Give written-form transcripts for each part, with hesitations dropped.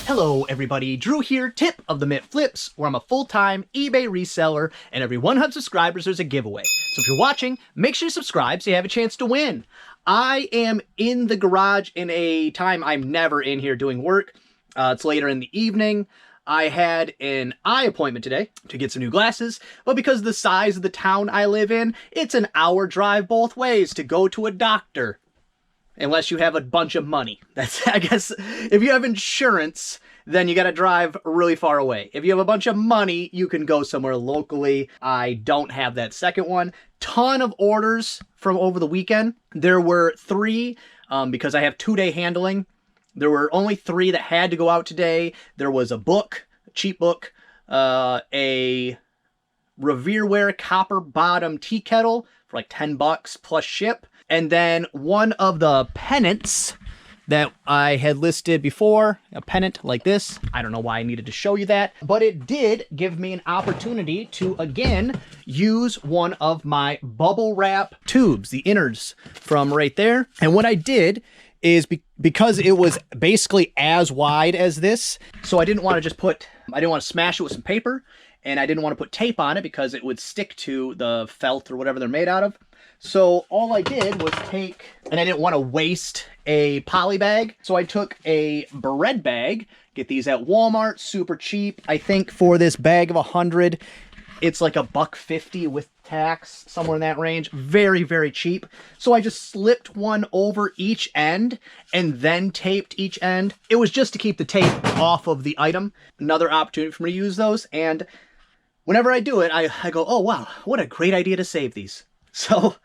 Hello everybody, Drew here, tip of the Mitt Flips, where I'm a full-time eBay reseller, and every 100 subscribers there's a giveaway. So if you're watching, make sure you subscribe so you have a chance to win. I am in the garage in a time I'm never in here doing work. It's later in the evening. I had an eye appointment today to get some new glasses, but because of the size of the town I live in, it's an hour drive both ways to go to a doctor. Unless you have a bunch of money. That's, I guess, if you have insurance, then you gotta drive really far away. If you have a bunch of money, you can go somewhere locally. I don't have that second one. Ton of orders from over the weekend. There were 3, because I have 2-day handling. There were only 3 that had to go out today. There was a book, a cheap book, a Reseller copper bottom tea kettle for like $10 plus ship. And then one of the pennants that I had listed before, a pennant like this. I don't know why I needed to show you that, but it did give me an opportunity to, again, use one of my bubble wrap tubes, the innards from right there. And what I did is because it was basically as wide as this, so I didn't want to smash it with some paper, and I didn't want to put tape on it because it would stick to the felt or whatever they're made out of. So all I did was take, and I didn't want to waste a poly bag, so I took a bread bag. Get these at Walmart, super cheap. I think for this bag of 100, it's like $1.50 with tax, somewhere in that range. Very, very cheap. So I just slipped one over each end and then taped each end. It was just to keep the tape off of the item. Another opportunity for me to use those, and whenever I do it, I go, oh wow, what a great idea to save these. So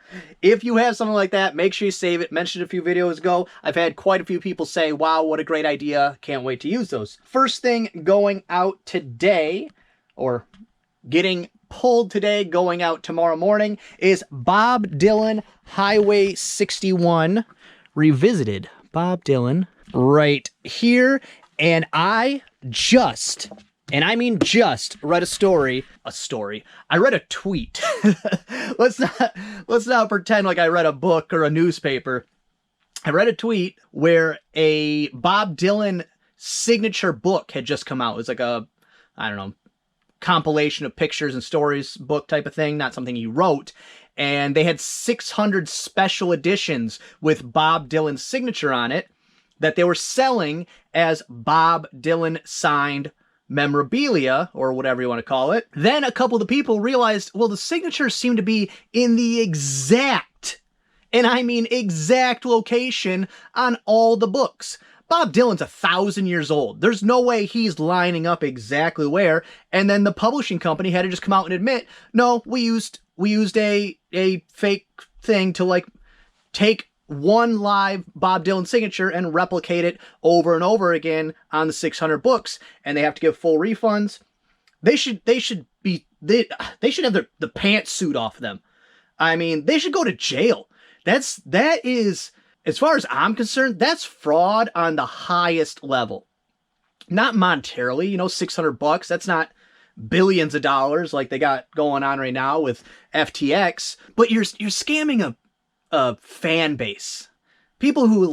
if you have something like that, make sure you save it. Mentioned a few videos ago, I've had quite a few people say, wow, what a great idea. Can't wait to use those. First thing going out today, or getting pulled today, going out tomorrow morning, is Bob Dylan Highway 61 Revisited. Bob Dylan right here. And I mean just read I read a tweet. Let's not pretend like I read a book or a newspaper. I read a tweet where a Bob Dylan signature book had just come out. It was like a, I don't know, compilation of pictures and stories book type of thing, not something he wrote. And they had 600 special editions with Bob Dylan's signature on it that they were selling as Bob Dylan signed memorabilia, or whatever you want to call it. Then a couple of the people realized, well, the signatures seem to be in the exact, and I mean exact location on all the books. Bob Dylan's 1,000 years old. There's no way he's lining up exactly where. And then the publishing company had to just come out and admit, no, we used a fake thing to like take one live Bob Dylan signature and replicate it over and over again on the 600 books, and they have to give full refunds. They should have the pantsuit off them. I mean, they should go to jail. That is, as far as I'm concerned, that's fraud on the highest level. Not monetarily, you know, 600 bucks. That's not billions of dollars like they got going on right now with FTX, but you're scamming a fan base. People who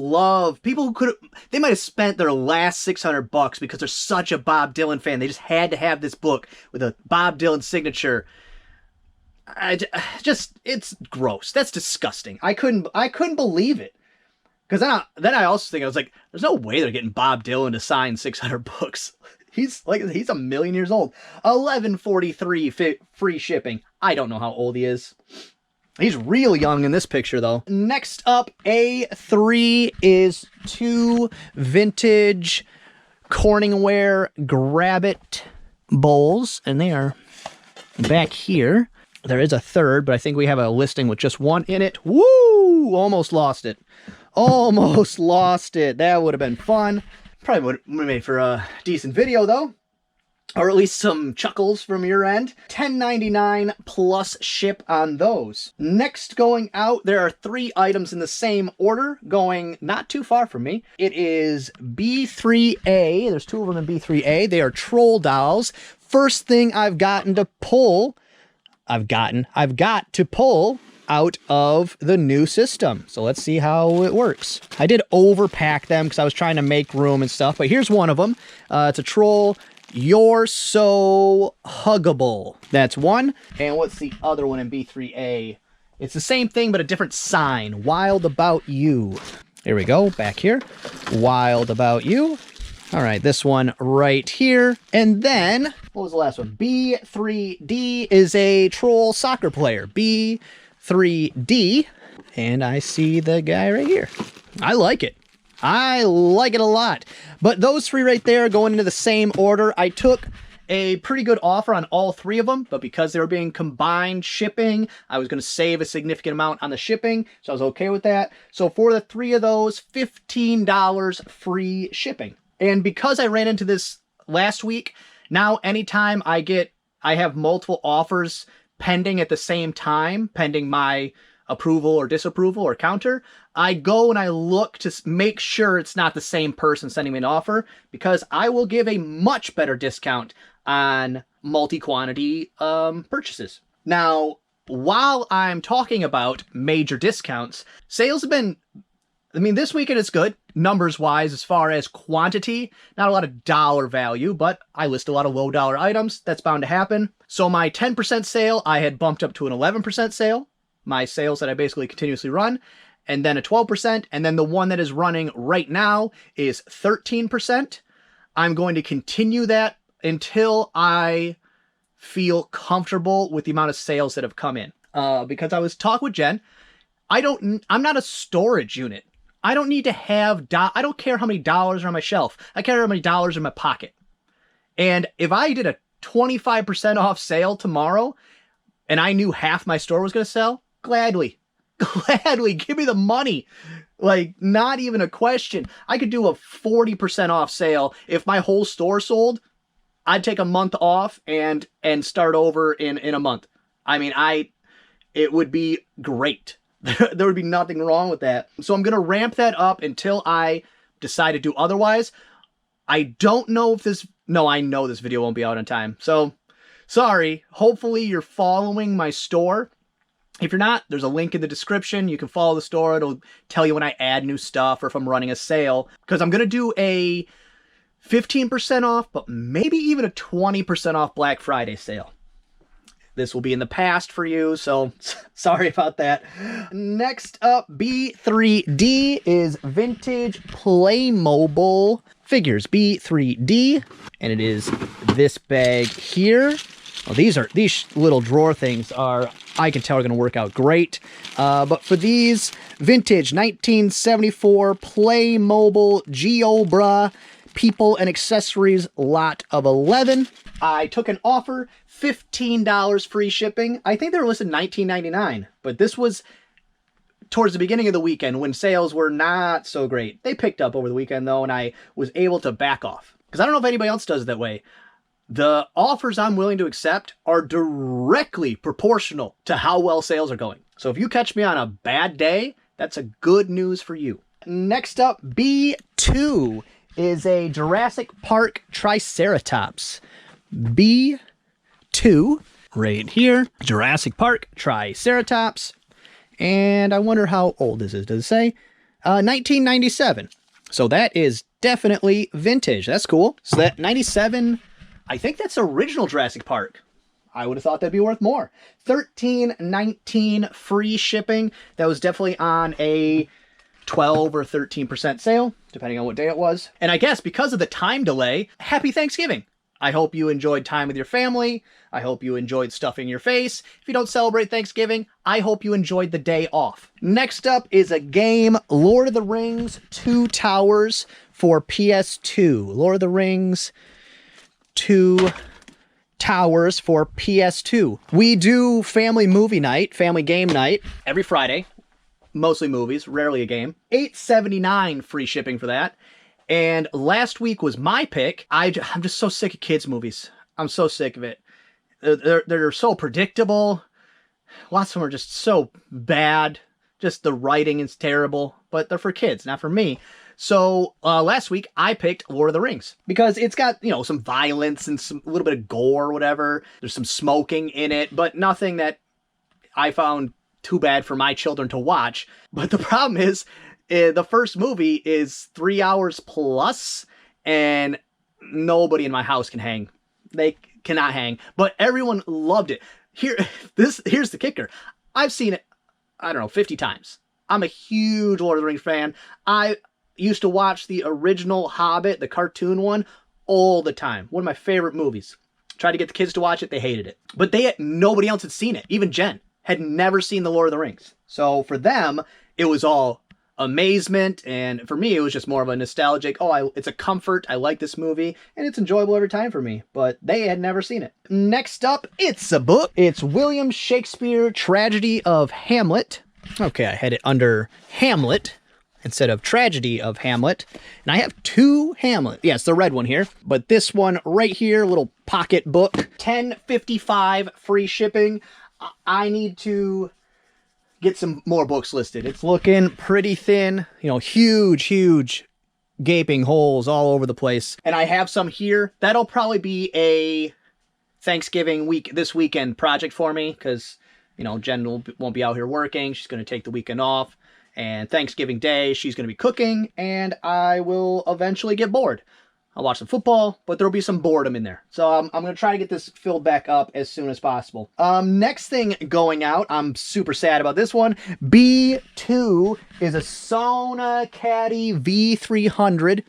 they might have spent their last 600 bucks because they're such a Bob Dylan fan. They just had to have this book with a Bob Dylan signature. It's gross. That's disgusting. I couldn't believe it. Because then I also think, I was like, there's no way they're getting Bob Dylan to sign 600 books. He's 1 million years old. $11.43 free shipping. I don't know how old he is. He's real young in this picture, though. Next up, A3 is 2 vintage Corningware Grab-It bowls, and they are back here. There is a third, but I think we have a listing with just one in it. Woo! Almost lost it. Almost lost it. That would have been fun. Probably would have made for a decent video, though. Or at least some chuckles from your end. $10.99 plus ship on those. Next going out, there are 3 items in the same order, going not too far from me. It is B3A. There's 2 of them in B3A. They are troll dolls. First thing I've got to pull out of the new system. So let's see how it works. I did overpack them because I was trying to make room and stuff, but here's one of them. It's a troll. You're so huggable. That's one. And what's the other one in B3A? It's the same thing, but a different sign. Wild about you. Here we go. Back here. Wild about you. All right, this one right here. And then, what was the last one? B3D is a troll soccer player. B3D. And I see the guy right here. I like it. I like it a lot. But those three right there going into the same order. I took a pretty good offer on all three of them, but because they were being combined shipping, I was going to save a significant amount on the shipping, so I was okay with that. So for the three of those, $15 free shipping. And because I ran into this last week, now anytime I have multiple offers pending at the same time, pending my approval or disapproval or counter, I go and I look to make sure it's not the same person sending me an offer, because I will give a much better discount on multi-quantity purchases. Now, while I'm talking about major discounts, sales have been, I mean, this weekend is good, numbers-wise, as far as quantity. Not a lot of dollar value, but I list a lot of low-dollar items. That's bound to happen. So my 10% sale, I had bumped up to an 11% sale. My sales that I basically continuously run, and then a 12%, and then the one that is running right now is 13%. I'm going to continue that until I feel comfortable with the amount of sales that have come in. Because I was talking with Jen, I'm not a storage unit. I don't need to have, I don't care how many dollars are on my shelf. I care how many dollars are in my pocket. And if I did a 25% off sale tomorrow, and I knew half my store was going to sell, gladly, give me the money. Like, not even a question. I could do a 40% off sale. If my whole store sold, I'd take a month off and start over in a month. I mean, it would be great. There would be nothing wrong with that. So I'm going to ramp that up until I decide to do otherwise. I don't know if I know this video won't be out on time. So, sorry. Hopefully you're following my store. If you're not, there's a link in the description. You can follow the store. It'll tell you when I add new stuff or if I'm running a sale. Because I'm going to do a 15% off, but maybe even a 20% off Black Friday sale. This will be in the past for you, so sorry about that. Next up, B3D is Vintage Playmobil Figures. B3D, and it is this bag here. Well, these little drawer things are, I can tell, are going to work out great. But for these vintage 1974 Playmobil Geobra People and Accessories lot of 11, I took an offer, $15 free shipping. I think they were listed $19.99, but this was towards the beginning of the weekend when sales were not so great. They picked up over the weekend though, and I was able to back off. Because I don't know if anybody else does it that way. The offers I'm willing to accept are directly proportional to how well sales are going. So if you catch me on a bad day, that's a good news for you. Next up, B2 is a Jurassic Park Triceratops. B2, right here, Jurassic Park Triceratops. And I wonder how old this is. Does it say? 1997. So that is definitely vintage. That's cool. So that 97, I think that's original Jurassic Park. I would have thought that'd be worth more. $13.19 free shipping. That was definitely on a 12 or 13% sale, depending on what day it was. And I guess because of the time delay, happy Thanksgiving. I hope you enjoyed time with your family. I hope you enjoyed stuffing your face. If you don't celebrate Thanksgiving, I hope you enjoyed the day off. Next up is a game, Lord of the Rings 2 Towers for PS2. Lord of the Rings 2 Towers for PS2. We do family movie night, family game night every Friday. Mostly movies, rarely a game. $8.79 free shipping for that. And last week was my pick. I'm just so sick of kids' movies. I'm so sick of it. They're so predictable. Lots of them are just so bad. Just the writing is terrible. But they're for kids, not for me. So last week I picked Lord of the Rings because it's got, you know, some violence and a little bit of gore or whatever. There's some smoking in it, but nothing that I found too bad for my children to watch. But the problem is, the first movie is 3 hours plus, and nobody in my house can hang. They cannot hang, but everyone loved it. Here's the kicker. I've seen it, I don't know, 50 times. I'm a huge Lord of the Rings fan. I used to watch the original Hobbit, the cartoon one, all the time. One of my favorite movies. Tried to get the kids to watch it. They hated it. But nobody else had seen it. Even Jen had never seen the Lord of the Rings. So for them, it was all amazement. And for me, it was just more of a nostalgic, it's a comfort. I like this movie. And it's enjoyable every time for me. But they had never seen it. Next up, it's a book. It's William Shakespeare, Tragedy of Hamlet. Okay, I had it under Hamlet instead of Tragedy of Hamlet. And I have 2 Hamlet. Yes, the red one here. But this one right here, little pocket book, $10.55 free shipping. I need to get some more books listed. It's looking pretty thin, huge gaping holes all over the place. And I have some here. That'll probably be a Thanksgiving this weekend project for me, because, Jen won't be out here working. She's going to take the weekend off. And Thanksgiving Day, she's going to be cooking, and I will eventually get bored. I'll watch some football, but there'll be some boredom in there. So I'm going to try to get this filled back up as soon as possible. Next thing going out, I'm super sad about this one. B2 is a Sauna Caddy V300.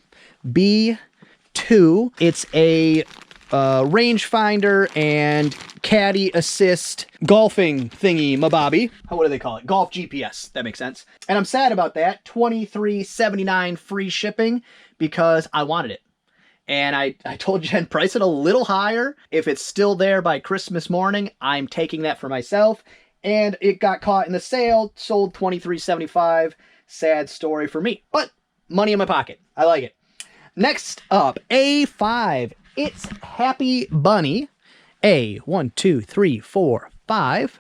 B2. It's a rangefinder and caddy assist golfing thingy mabobby. What do they call it? Golf GPS. That makes sense. And I'm sad about that. $23.79 free shipping because I wanted it. And I told Jen, price it a little higher. If it's still there by Christmas morning, I'm taking that for myself. And it got caught in the sale, sold $23.75. Sad story for me, but money in my pocket. I like it. Next up, A5. It's Happy Bunny. A, 1, 2, 3, 4, 5.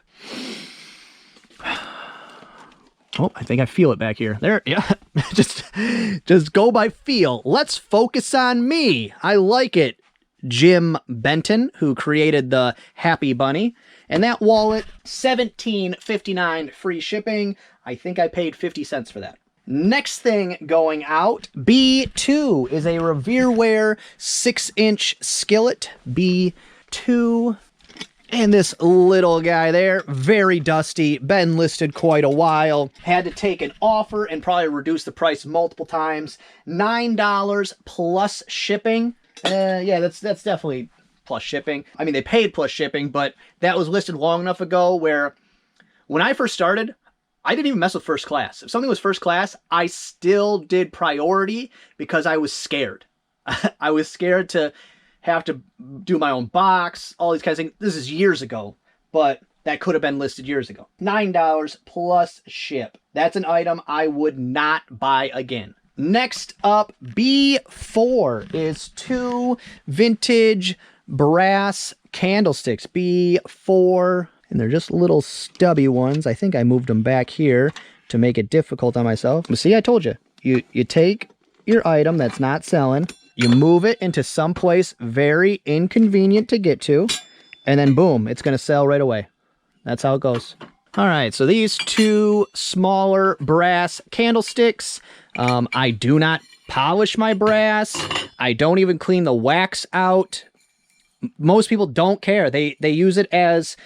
Oh, I think I feel it back here. There, yeah. just go by feel. Let's focus on me. I like it. Jim Benton, who created the Happy Bunny. And that wallet, $17.59 free shipping. I think I paid 50 cents for that. Next thing going out, B2 is a Revereware 6-inch skillet. B2. And this little guy there, very dusty, been listed quite a while. Had to take an offer and probably reduce the price multiple times. $9 plus shipping. Yeah, that's definitely plus shipping. I mean, they paid plus shipping, but that was listed long enough ago where when I first started, I didn't even mess with first class. If something was first class, I still did priority because I was scared. I was scared to have to do my own box, all these kinds of things. This is years ago, but that could have been listed years ago. $9 plus ship. That's an item I would not buy again. Next up, B4 is 2 vintage brass candlesticks. B4, and they're just little stubby ones. I think I moved them back here to make it difficult on myself. But see, I told you. You take your item that's not selling, you move it into some place very inconvenient to get to, and then boom, it's going to sell right away. That's how it goes. All right, so these 2 smaller brass candlesticks, I do not polish my brass. I don't even clean the wax out. Most people don't care. They use it as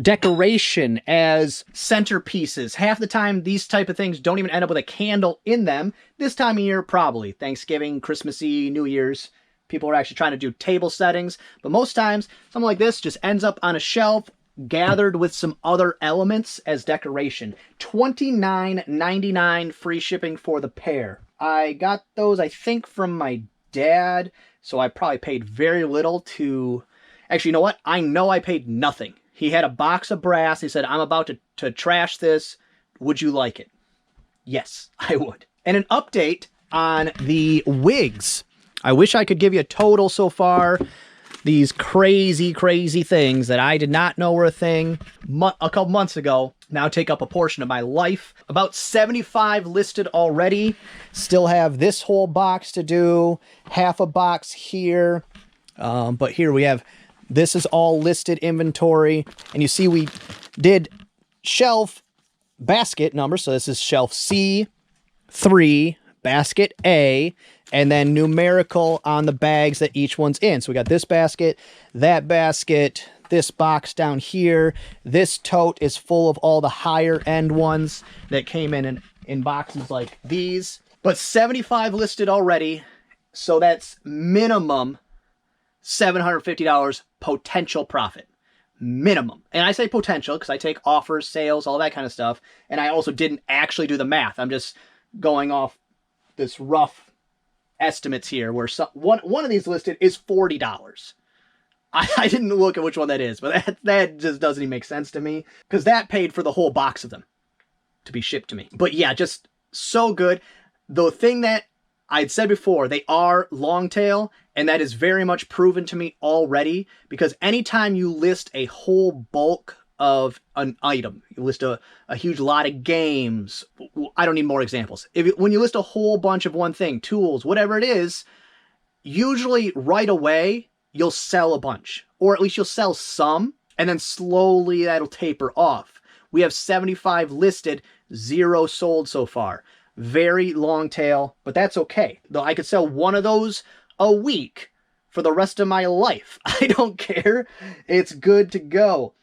decoration, as centerpieces. Half the time, these type of things don't even end up with a candle in them. This time of year, probably. Thanksgiving, Christmassy, New Year's. People are actually trying to do table settings. But most times, something like this just ends up on a shelf, gathered with some other elements as decoration. $29.99 free shipping for the pair. I got those, I think, from my dad. So I probably paid very little to... Actually, you know what? I know I paid nothing. He had a box of brass. He said, I'm about to trash this. Would you like it? Yes, I would. And an update on the wigs. I wish I could give you a total so far. These crazy, crazy things that I did not know were a thing a couple months ago now take up a portion of my life. About 75 listed already. Still have this whole box to do. Half a box here. But here we have... This is all listed inventory. And you see we did shelf basket number. So this is shelf C3, basket A, and then numerical on the bags that each one's in. So we got this basket, this box down here. This tote is full of all the higher end ones that came in boxes like these. But 75 listed already, so that's minimum $750 potential profit. Minimum. And I say potential because I take offers, sales, all that kind of stuff. And I also didn't actually do the math. I'm just going off this rough estimates here where one of these listed is $40. I didn't look at which one that is, but that just doesn't even make sense to me because that paid for the whole box of them to be shipped to me. But yeah, just so good. The thing that I'd said before, they are long tail, and that is very much proven to me already because anytime you list a whole bulk of an item, you list a huge lot of games, I don't need more examples. When you list a whole bunch of one thing, tools, whatever it is, usually right away, you'll sell a bunch, or at least you'll sell some, and then slowly that'll taper off. We have 75 listed, 0 sold so far. Very long tail, but that's okay. Though I could sell one of those a week for the rest of my life. I don't care. It's good to go.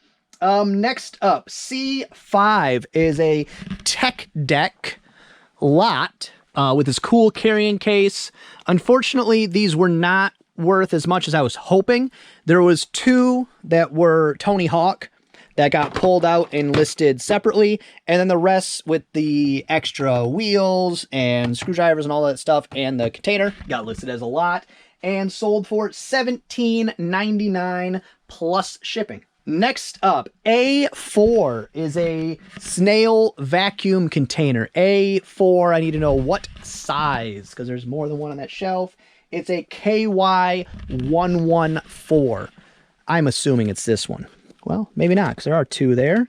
Next up, C5 is a tech deck lot with this cool carrying case. Unfortunately, these were not worth as much as I was hoping. There was 2 that were Tony Hawk that got pulled out and listed separately, and then the rest with the extra wheels and screwdrivers and all that stuff and the container got listed as a lot and sold for $17.99 plus shipping. Next up, A4 is a Snail Vacuum container. A4, I need to know what size because there's more than one on that shelf. It's a KY114. I'm assuming it's this one. Well, maybe not, because there are 2 there.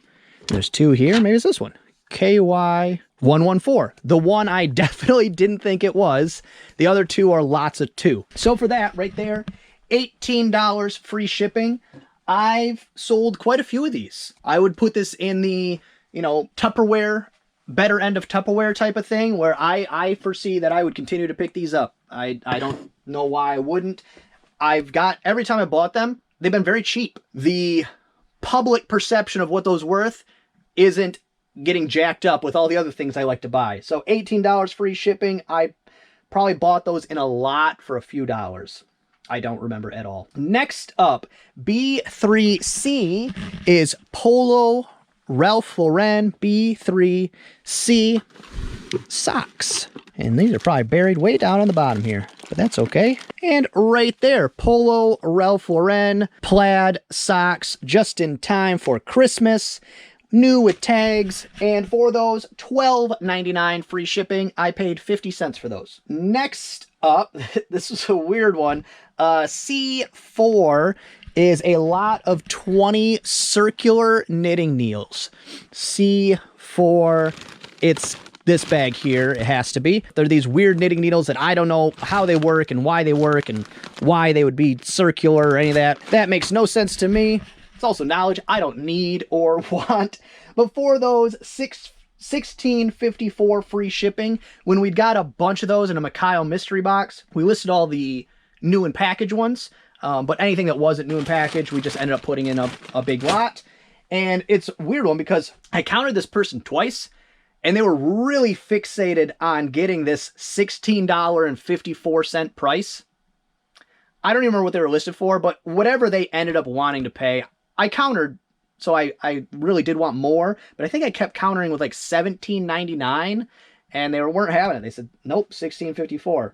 There's 2 here. Maybe it's this one. KY114. The one I definitely didn't think it was. The other 2 are lots of 2. So for that right there, $18 free shipping. I've sold quite a few of these. I would put this in the, Tupperware, better end of Tupperware type of thing, where I foresee that I would continue to pick these up. I don't know why I wouldn't. Every time I bought them, they've been very cheap. The public perception of what those worth isn't getting jacked up with all the other things I like to buy. So $18 free shipping. I probably bought those in a lot for a few dollars. I don't remember at all. Next up, B3C is Polo Ralph Lauren B3C socks. And these are probably buried way down on the bottom here, but that's okay. And right there, Polo Ralph Lauren plaid socks, just in time for Christmas, new with tags, and for those, $12.99 free shipping. I paid 50 cents for those. Next up, this is a weird one, C4 is a lot of 20 circular knitting needles. C4, it's this bag here, it has to be. They're these weird knitting needles that I don't know how they work and why they would be circular or any of that. That makes no sense to me. It's also knowledge I don't need or want. But for those $16.54 free shipping, when we'd got a bunch of those in a Mikhail mystery box, we listed all the new and package ones. But anything that wasn't new and package, we just ended up putting in a big lot. And it's a weird one because I counted this person twice, and they were really fixated on getting this $16.54 price. I don't even remember what they were listed for, but whatever they ended up wanting to pay, I countered. So I really did want more, but I think I kept countering with like $17.99, and they weren't having it. They said, nope, $16.54.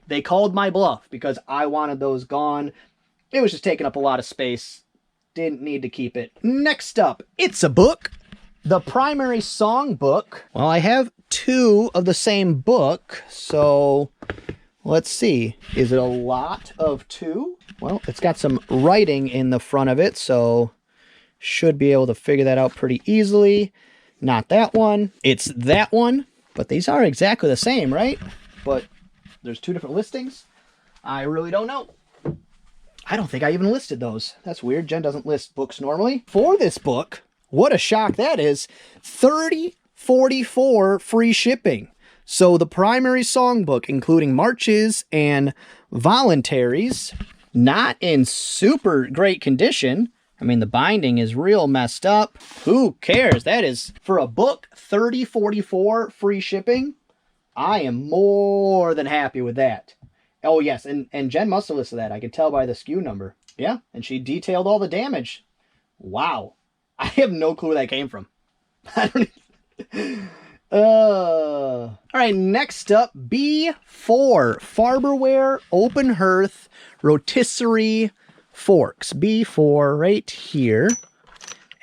They called my bluff because I wanted those gone. It was just taking up a lot of space. Didn't need to keep it. Next up, it's a book. The primary song book. Well, I have 2 of the same book, so let's see. Is it a lot of 2? Well, it's got some writing in the front of it, so should be able to figure that out pretty easily. Not that one. It's that one, but these are exactly the same, right? But there's 2 different listings. I really don't know. I don't think I even listed those. That's weird. Jen doesn't list books normally. For this book, what a shock that is. $35 $3.44 free shipping. So the primary songbook, including marches and voluntaries, not in super great condition. I mean, the binding is real messed up. Who cares? That is, for a book, $30.44 free shipping. I am more than happy with that. Oh, yes, and Jen must have listed that. I could tell by the SKU number. Yeah, and she detailed all the damage. Wow. I have no clue where that came from. I don't even... All right, next up, B4 Farberware Open Hearth Rotisserie Forks. B4 right here.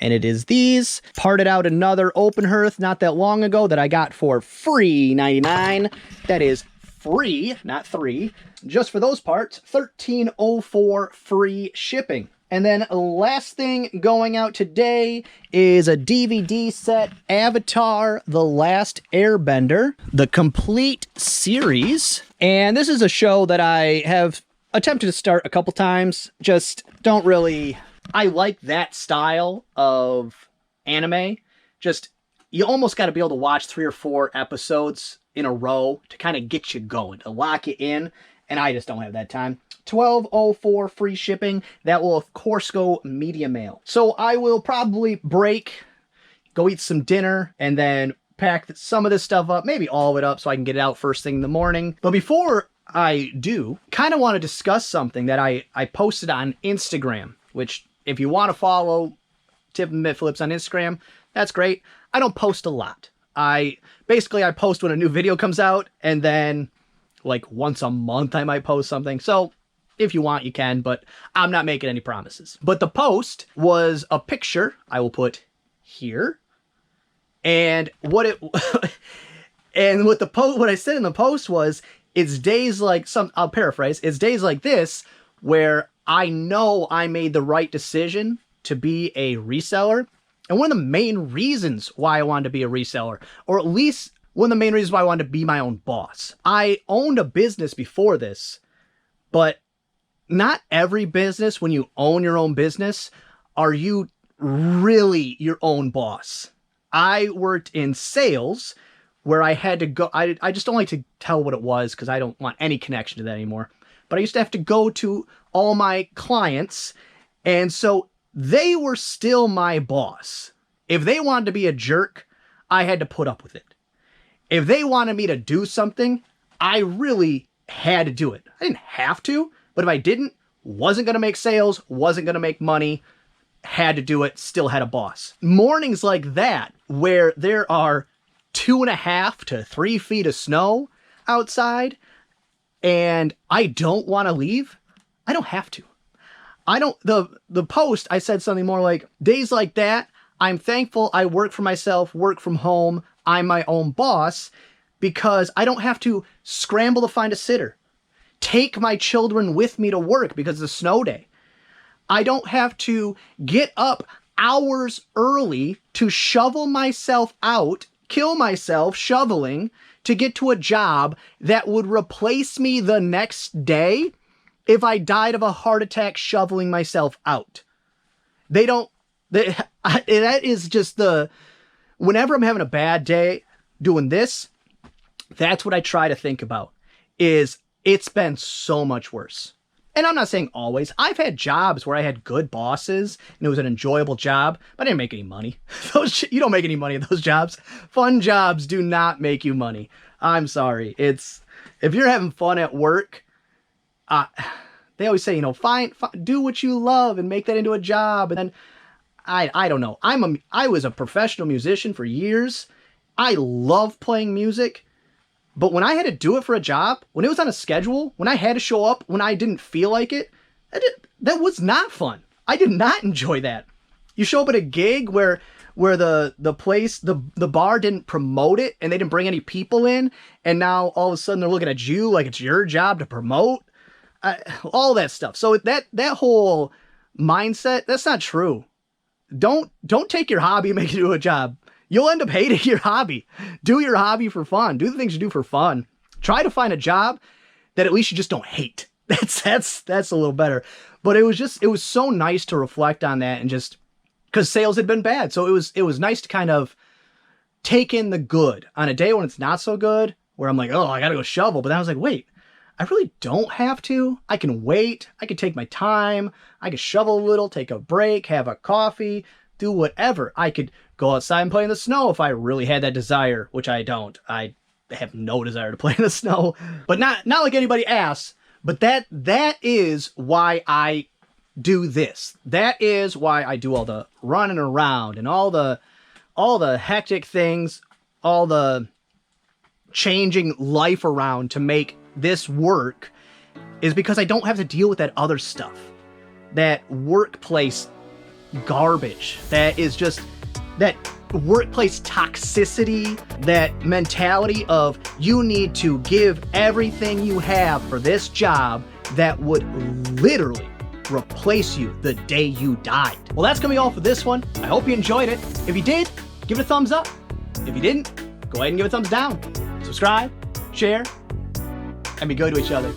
And it is these. Parted out another Open Hearth not that long ago that I got for free $99. That is free, not three. Just for those parts, $13.04 free shipping. And then last thing going out today is a DVD set, Avatar: The Last Airbender, the complete series. And this is a show that I have attempted to start a couple times, just don't really... I like that style of anime. Just, you almost got to be able to watch 3 or 4 episodes in a row to kind of get you going, to lock you in. And I just don't have that time. $12.04 free shipping. That will, of course, go media mail. So I will probably break, go eat some dinner, and then pack some of this stuff up, maybe all of it up so I can get it out first thing in the morning. But before I do, kind of want to discuss something that I posted on Instagram, which if you want to follow Tip and Mitt Flips on Instagram, that's great. I don't post a lot. I post when a new video comes out, and then like once a month I might post something. So if you want, you can, but I'm not making any promises. But the post was a picture I will put here. And what I said in the post was, it's days like I'll paraphrase, it's days like this where I know I made the right decision to be a reseller. And one of the main reasons why I wanted to be a reseller, or at least one of the main reasons why I wanted to be my own boss. I owned a business before this, but not every business, when you own your own business, are you really your own boss. I worked in sales where I had to go, I just don't like to tell what it was because I don't want any connection to that anymore. But I used to have to go to all my clients, and so they were still my boss. If they wanted to be a jerk, I had to put up with it. If they wanted me to do something, I really had to do it. I didn't have to, but if I didn't, wasn't going to make sales, wasn't going to make money, had to do it, still had a boss. Mornings like that, where there are 2.5 to 3 feet of snow outside, and I don't want to leave, I don't have to. The post, I said something more like, days like that, I'm thankful I work for myself, work from home, I'm my own boss, because I don't have to scramble to find a sitter. Take my children with me to work because it's a snow day. I don't have to get up hours early to shovel myself out, kill myself shoveling to get to a job that would replace me the next day if I died of a heart attack shoveling myself out. That is just whenever I'm having a bad day doing this, that's what I try to think about, is it's been so much worse. And I'm not saying always. I've had jobs where I had good bosses and it was an enjoyable job, but I didn't make any money. You don't make any money at those jobs. Fun jobs do not make you money. I'm sorry. If you're having fun at work, they always say, do what you love and make that into a job. And then I don't know. I was a professional musician for years. I love playing music. But when I had to do it for a job, when it was on a schedule, when I had to show up, when I didn't feel like it, that was not fun. I did not enjoy that. You show up at a gig where the place, the bar didn't promote it and they didn't bring any people in, and now all of a sudden they're looking at you like it's your job to promote. All that stuff. So that whole mindset, that's not true. Don't take your hobby and make it into a job. You'll end up hating your hobby. Do your hobby for fun. Do the things you do for fun. Try to find a job that at least you just don't hate. That's a little better. But it was so nice to reflect on that, and just because sales had been bad. So it was nice to kind of take in the good on a day when it's not so good, where I'm like, oh, I gotta go shovel. But then I was like, wait, I really don't have to. I can wait. I can take my time. I can shovel a little, take a break, have a coffee, do whatever. I could go outside and play in the snow if I really had that desire, which I don't. I have no desire to play in the snow, but not like anybody asks. But that is why I do this. That is why I do all the running around and all the hectic things, all the changing life around to make this work, is because I don't have to deal with that other stuff. That workplace garbage. That is just that workplace toxicity, that mentality of you need to give everything you have for this job that would literally replace you the day you died. Well, that's gonna be all for this one. I hope you enjoyed it. If you did, give it a thumbs up. If you didn't, go ahead and give it a thumbs down. Subscribe, share, and be good to each other.